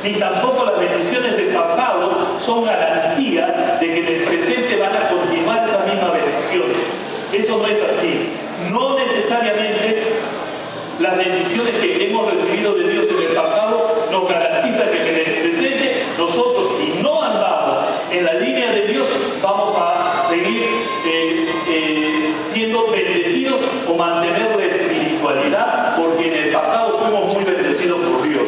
ni tampoco las bendiciones del pasado son garantía de que en el presente van a continuar esa misma bendición. Eso no es así. No necesariamente las bendiciones que hemos recibido de Dios en el pasado nos garantizan que en el presente nosotros, si no andamos en la línea de Dios, vamos a seguir siendo bendecidos o mantener la espiritualidad, porque en el pasado fuimos muy bendecidos por Dios.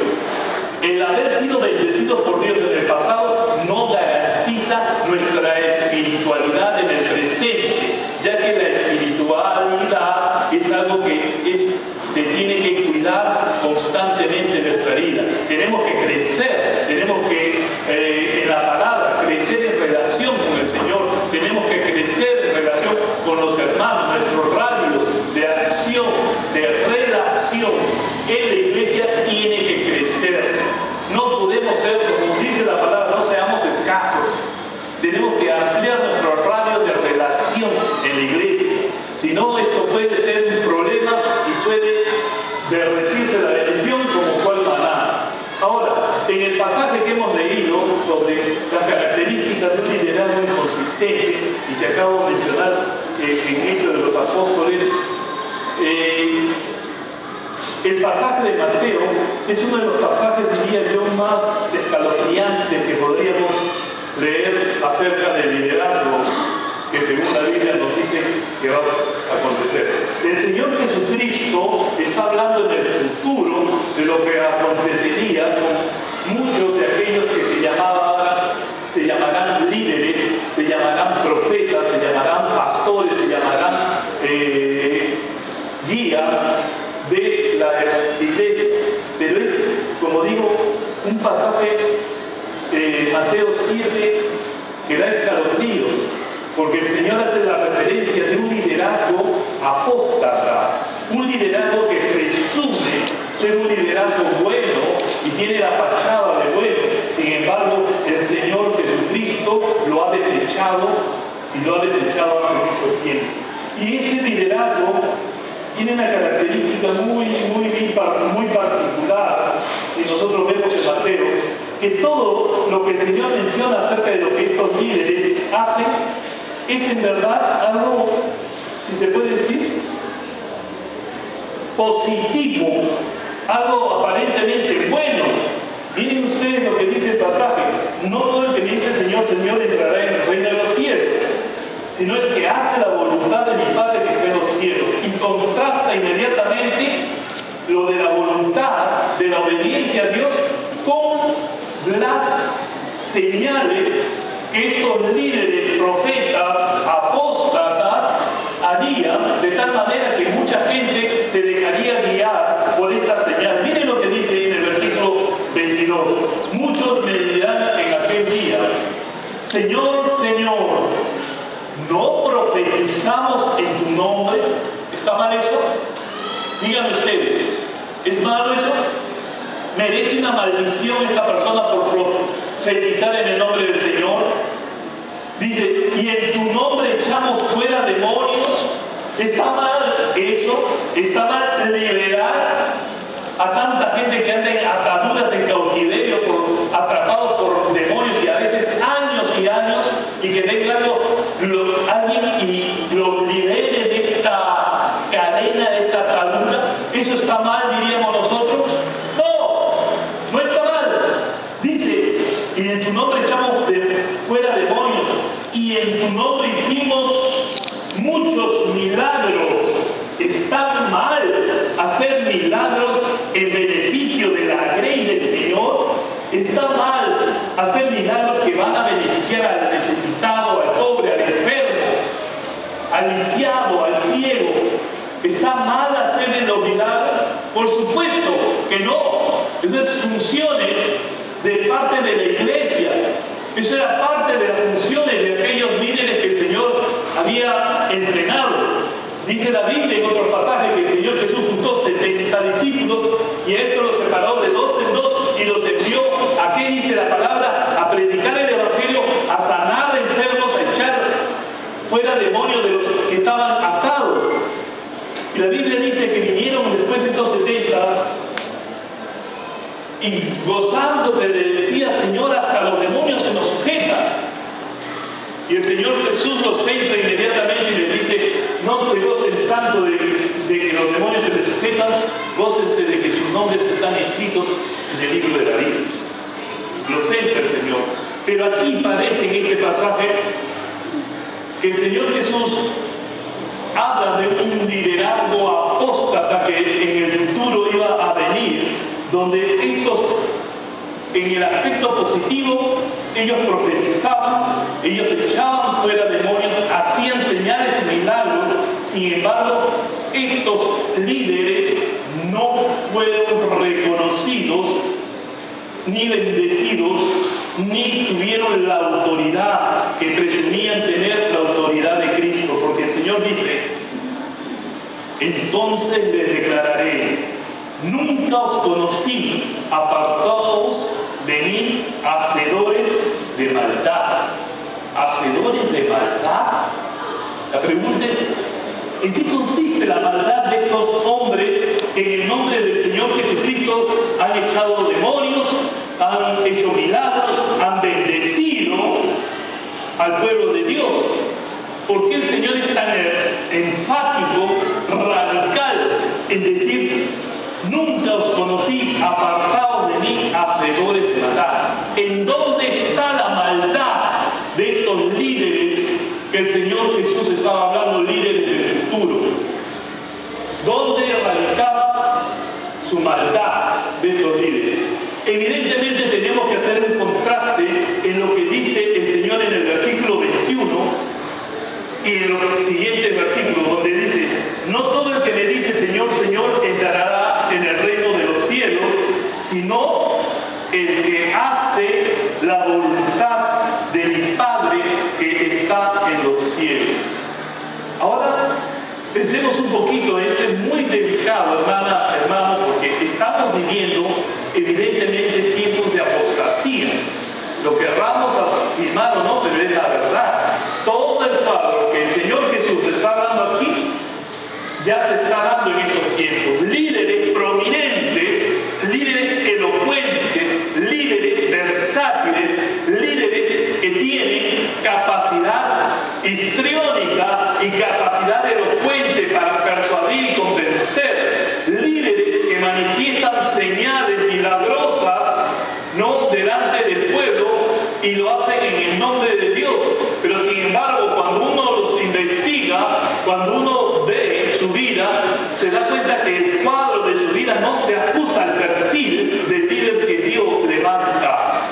El haber sido bendecidos por Dios en el pasado no garantiza nuestra espiritualidad en el presente, ya que la espiritualidad es algo que se tiene que cuidar constantemente en nuestra vida. Tenemos que crecer, tenemos que, en la palabra, crecer en relación con el Señor, tenemos que crecer en relación con los hermanos, nuestros radios de acción, de relación en la iglesia tiene que crecer. No podemos ser, como dice la palabra, no seamos escasos. Tenemos que ampliar nuestros radios de relación en la iglesia. Si no, esto puede ser un problema y puede derretirse la bendición como cual maná. Ahora, en el pasaje que hemos leído sobre las características de un liderazgo inconsistente, y que acabo de mencionar en Hechos de los Apóstoles, el pasaje de Mateo es uno de los pasajes, diría yo, más escalofriantes que podríamos leer acerca del liderazgo que según la Biblia nos dice que va a acontecer. El Señor Jesucristo está hablando en el futuro de lo que acontecería con muchos de aquellos que se llamarán líderes, se llamarán profetas, se llamarán pastores, se llamarán guías de la iglesia. Pero es, como digo, un pasaje Mateo 7 que da escalofríos, porque el Señor hace la referencia de un liderazgo apóstata, un liderazgo que presume ser un liderazgo bueno y tiene la fachada de bueno. Sin embargo, el Señor Jesucristo lo ha desechado y lo ha desechado hace mucho tiempo. Y ese liderazgo tiene una característica muy particular, y nosotros vemos en Mateo, que todo lo que el Señor menciona acerca de lo que estos líderes hacen es en verdad algo, si se puede decir, positivo, algo aparentemente bueno. Miren ustedes lo que dice el pasaje: no todo el que dice Señor, Señor entrará en el reino de los cielos, sino el que hace la voluntad de mi Padre que está en los cielos. Y contrasta inmediatamente lo de la voluntad, de la obediencia a Dios, con las señales que estos líderes, profetas, apóstatas harían, de tal manera que mucha gente se dejaría guiar por esta señal. Miren lo que dice en el versículo 22. Muchos me dirán en aquel día: Señor, Señor, ¿no profetizamos en tu nombre? ¿Está mal eso? Díganme ustedes, ¿es malo eso? ¿Merece una maldición esta persona por profetizar en el nombre del Señor? Dice, y en tu nombre echamos fuera demonios. ¿Está mal eso? ¿Está mal liberar a tanta gente que anda en ataduras, en cautiverio, atrapados por demonios, y a veces años y años, y que venga alguien y lo libere de esta cadena, de esta atadura? ¿Eso está mal, diríamos nosotros? No está mal. Dice, y en tu nombre echamos fuera demonios, y en tu nombre hicimos muchos milagros. ¿Está mal hacer milagros en beneficio de la grey del Señor? ¿Está mal hacer milagros que van a beneficiar al necesitado, al pobre, al enfermo, al lisiado, al ciego? ¿Está mal hacer los milagros? Por supuesto que no. Esas funciones de parte de la iglesia, eso era parte de las funciones de aquellos líderes que el Señor había entrenado. Dice la Biblia en otro pasaje que el Señor Jesús juntó 70 discípulos y a estos los separó de 2 en 2 y los envió. ¿A qué dice la palabra? A predicar el Evangelio, a sanar enfermos, a echar fuera demonios de los que estaban atados. Y la Biblia dice que vinieron después de estos 70 y gozándose le decía: Señor, hasta los demonios se nos sujetan. Y el Señor Jesús los centra inmediatamente y les dice: no se gocen tanto de que los demonios se les sujetan, gócense de que sus nombres están escritos en el libro de la vida. Los centra el Señor. Pero aquí parece en este pasaje que el Señor Jesús habla de un liderazgo apóstata que en el futuro iba a venir, donde estos, en el aspecto positivo, ellos profetizaban, ellos echaban fuera demonios, hacían señales y milagros. Sin embargo, estos líderes no fueron reconocidos, ni bendecidos, ni tuvieron la autoridad que presumían tener, la autoridad de Cristo, porque el Señor dice: entonces les declararé: nunca os conocí, apartaos de mí, hacedores de maldad. ¿Hacedores de maldad? La pregunta es: ¿en qué consiste la maldad de estos hombres que en el nombre del Señor Jesucristo han echado demonios, han hecho milagros, han bendecido al pueblo de Dios? ¿Por qué el Señor es tan enfático, radical en decir: nunca os conocí, apartaos de mí, hacedores de maldad? ¿En dónde está la maldad de estos líderes que el Señor Jesús estaba hablando, líderes del futuro? ¿Dónde radicaba su maldad de estos líderes? Evidentemente tenemos que hacer un contraste en lo que dice el Señor en el versículo 21 y en los siguientes versículos, donde dice: no todo el que me dice Señor, Señor, entrará en el reino de los cielos, sino el que hace la voluntad de mi Padre que está en los cielos. Ahora, pensemos un poquito, esto es muy delicado, hermano, porque estamos viviendo evidentemente tiempos de apostasía. Lo querramos afirmar o no, pero es la verdad. Todo el cuadro que el Señor Jesús está hablando aquí, ya se está dando en estos tiempos. Líderes prominentes, líderes elocuentes, líderes versátiles, líderes que tienen capacidad histriónica y capacidad elocuente para persuadir y convencer, líderes que manifiestan señales milagrosas, no delante del pueblo, y lo hacen en el nombre de Dios. Pero sin embargo, cuando uno los investiga, cuando uno ve su vida, se da cuenta que el cuadro de su vida no se ajusta al perfil del líder que Dios levanta.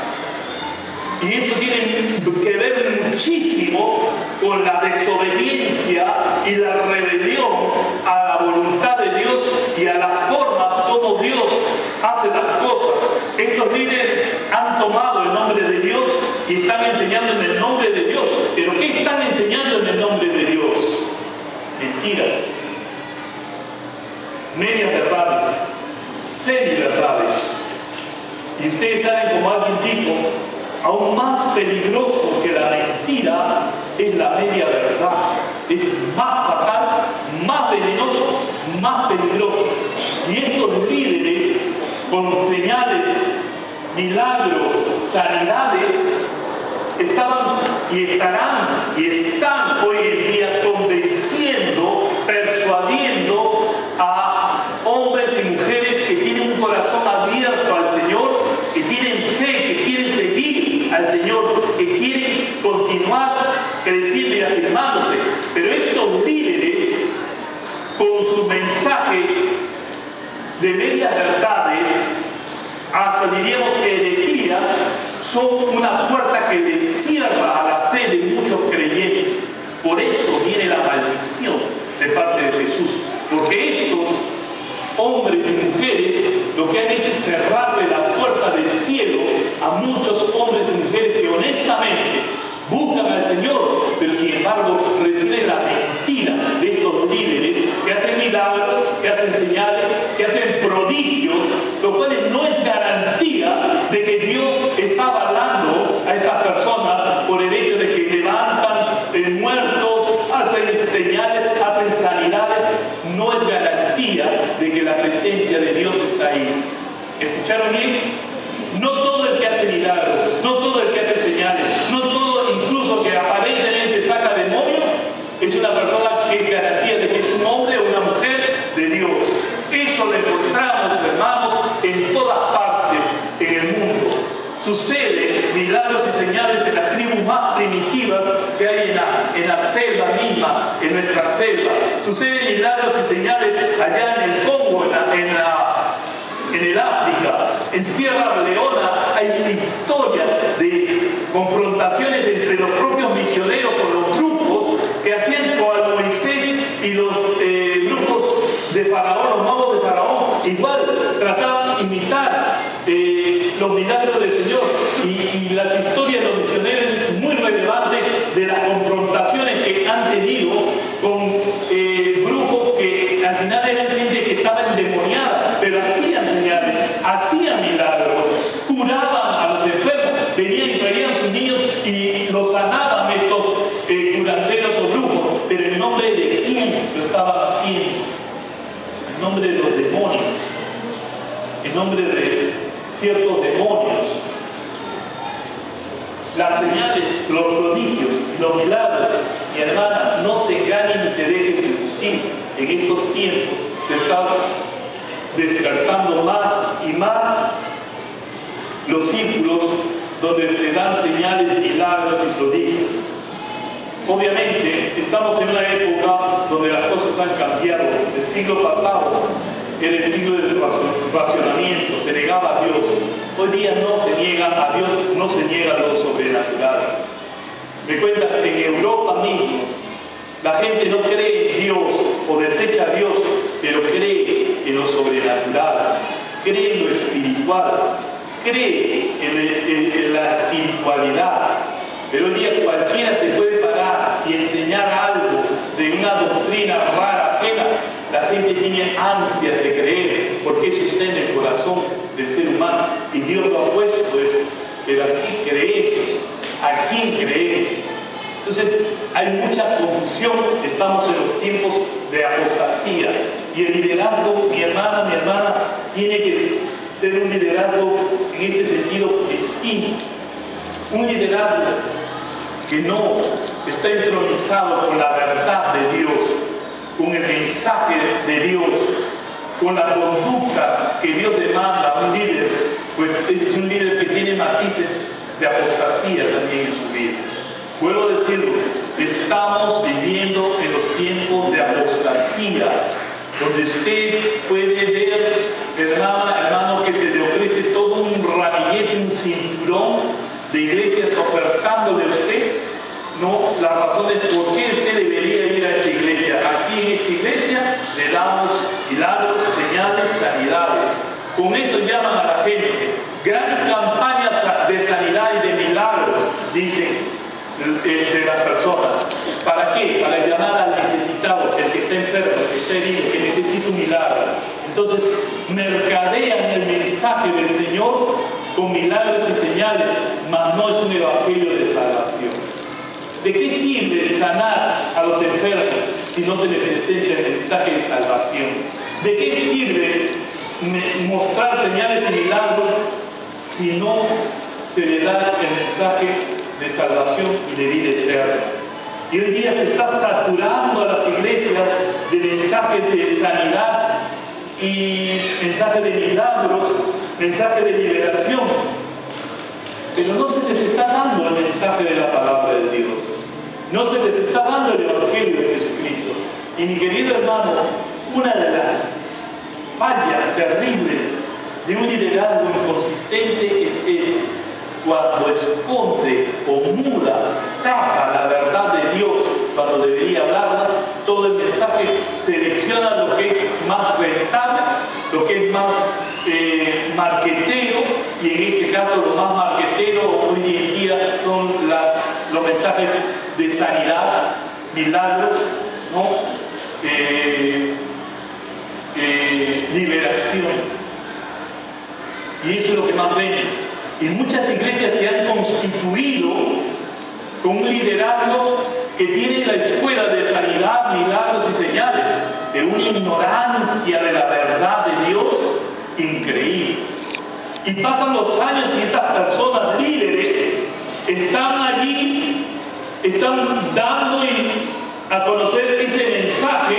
Y eso tiene que ver muchísimo con la desobediencia y la rebelión a la voluntad de Dios y a las formas como Dios hace las cosas. Estos líderes han tomado el nombre de Dios y están enseñando en el nombre de Dios. ¿Pero qué están enseñando en el nombre de Dios? Mentiras, medias verdades, semiverdades. Y ustedes saben, como alguien dijo, aún más peligroso que la mentira es la media verdad. Es más fatal, más venenoso, más peligroso. Y estos líderes, con señales, milagros, sanidades, estaban y estarán y están hoy en día convenciendo, persuadiendo a hombres y mujeres que tienen un corazón abierto al Señor, que tienen fe, que quieren seguir al Señor, que quieren continuar creciendo y afirmándose. Pero estos líderes, con su mensaje de medias verdades, hasta diríamos herejías, son una puerta que le cierra a la fe de muchos creyentes. Por eso viene la maldición de parte de Jesús, porque estos hombres y mujeres lo que han hecho es cerrarle la puerta del cielo a muchos hombres y mujeres que honestamente buscan al Señor, pero sin embargo reciben la mentira de estos líderes que hacen milagros, que hacen señales, que hacen prodigios, lo cual no es garantía de que Dios está avalando a estas personas por el hecho de que levantan muertos, hacen señales, hacen sanidades. No es garantía de que la presencia de Dios está ahí. ¿Escucharon bien? en nuestra selva, suceden milagros y señales allá en el Congo, en el África, en Sierra Leona. Hay historias de confrontaciones entre los propios misioneros con los grupos que hacían con Moisés y los grupos de Faraón, los magos de Faraón, igual trataban de imitar los milagros del Señor, y las historias de los misioneros es muy relevante de las confrontaciones que han tenido con grupos que al final eran gente que estaba endemoniada, pero hacían señales, hacían milagros, curaban a los enfermos, venían y traían sus niños y los sanaban estos curanderos o brujos, pero en nombre de quién lo estaban haciendo, en nombre de los demonios, en nombre de ciertos demonios. Las señales, los prodigios, los milagros, mi hermana, no se engañen ni se dejen seducir. En estos tiempos se están descartando más y más los círculos donde se dan señales, milagros y prodigios. Obviamente, estamos en una época donde las cosas han cambiado. El siglo pasado era el siglo del racionamiento, se negaba a Dios. Hoy día no se niega a Dios, no se niega a lo sobrenatural. Me cuentan que en Europa mismo la gente no cree en Dios o desecha a Dios, pero cree en lo sobrenatural, cree en lo espiritual, cree en la espiritualidad. Pero hoy día cualquiera se puede parar y enseñar algo de una doctrina rara, ajena. La gente tiene ansias de creer, porque eso está en el corazón del ser humano, y Dios lo ha puesto eso. Pero ¿a quién creemos? ¿A quién creemos? Entonces, hay mucha confusión. Estamos en los tiempos de apostasía, y el liderazgo, mi hermana, tiene que ser un liderazgo en este sentido distinto. Un liderazgo que no está entronizado con la verdad de Dios, con el mensaje de Dios, con la conducta que Dios demanda a un líder, pues es un líder que tiene matices de apostasía también en su vida. Vuelvo a decirlo, estamos viviendo en los tiempos de apostasía, donde usted puede ver, hermano, que se le ofrece todo un ramillete, un cinturón de iglesias ofertándole a usted, no, las razones por qué usted debería ir a esta iglesia. Aquí en esta iglesia le damos milagros, señales, sanidades. Con eso llaman a la gente. Gran campaña de sanidad y de milagros, dicen de las personas. ¿Para qué? Para llamar al necesitado, el que está enfermo, el que está herido, que necesita un milagro. Entonces, mercadean el mensaje del Señor con milagros y señales, mas no es un evangelio de salvación. ¿De qué sirve sanar a los enfermos si no se les presenta el mensaje de salvación? ¿De qué sirve mostrar señales y milagros si no se le da el mensaje de salvación y de vida eterna? Y hoy día se está saturando a las iglesias de mensajes de sanidad y mensajes de milagros, mensajes de liberación. Pero no se les está dando el mensaje de la palabra de Dios. No se les está dando el evangelio de Jesucristo. Y mi querido hermano, una de las fallas terribles de un liderazgo inconsistente es cuando esconde o muda, tapa la verdad de Dios cuando debería hablarla. Todo el mensaje selecciona lo que es más rentable, lo que es más marquetero, y en este caso lo más marquetero hoy en día son los mensajes de sanidad, milagros, ¿no? Liberación. Y eso es lo que más ven. Y muchas iglesias se han constituido con un liderazgo que tiene la escuela de sanidad, milagros y señales, de una ignorancia de la verdad de Dios increíble. Y pasan los años y estas personas líderes están allí, están dando a conocer ese mensaje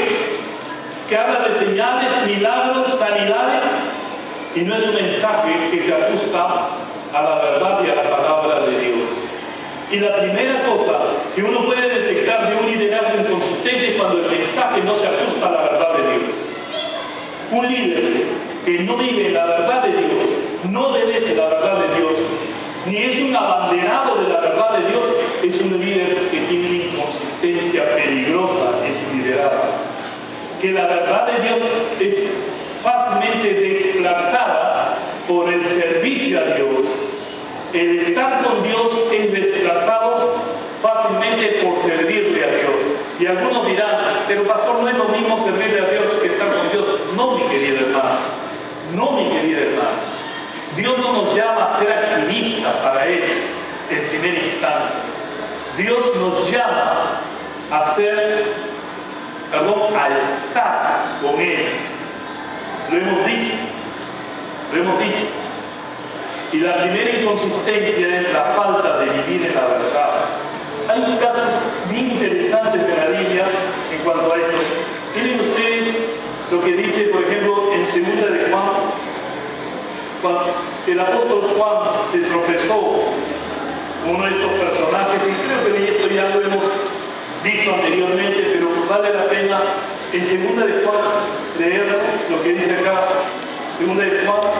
que habla de señales, milagros, sanidades, y no es un mensaje que se ajusta a la verdad y a la palabra de Dios. Y la primera cosa que uno puede detectar de un liderazgo inconsistente cuando el mensaje no se ajusta a la verdad de Dios. Un líder que no vive la verdad de Dios, no obedece la verdad de Dios, ni es un abanderado de la verdad de Dios, es un líder que tiene una inconsistencia peligrosa en su liderazgo. Que la verdad de Dios es fácilmente desplazada por el servicio a Dios. El estar con Dios es desplazado fácilmente por servirle a Dios. Y algunos dirán, pero pastor, no es lo mismo servirle a Dios que estar con Dios. No, mi querido hermano, no, mi querida hermana. Dios no nos llama a ser activistas para Él en primer instante. Dios nos llama a estar con Él. Lo hemos dicho. Y la primera inconsistencia es la falta de vivir en la verdad. Hay casos bien interesantes de la Biblia en cuanto a esto. Tienen ustedes lo que dice, por ejemplo, en 2 de Juan, cuando el apóstol Juan se tropezó con uno de estos personajes, y creo que esto ya lo hemos visto anteriormente, pero vale la pena en 2 de Juan leer lo que dice acá, 2 de Juan.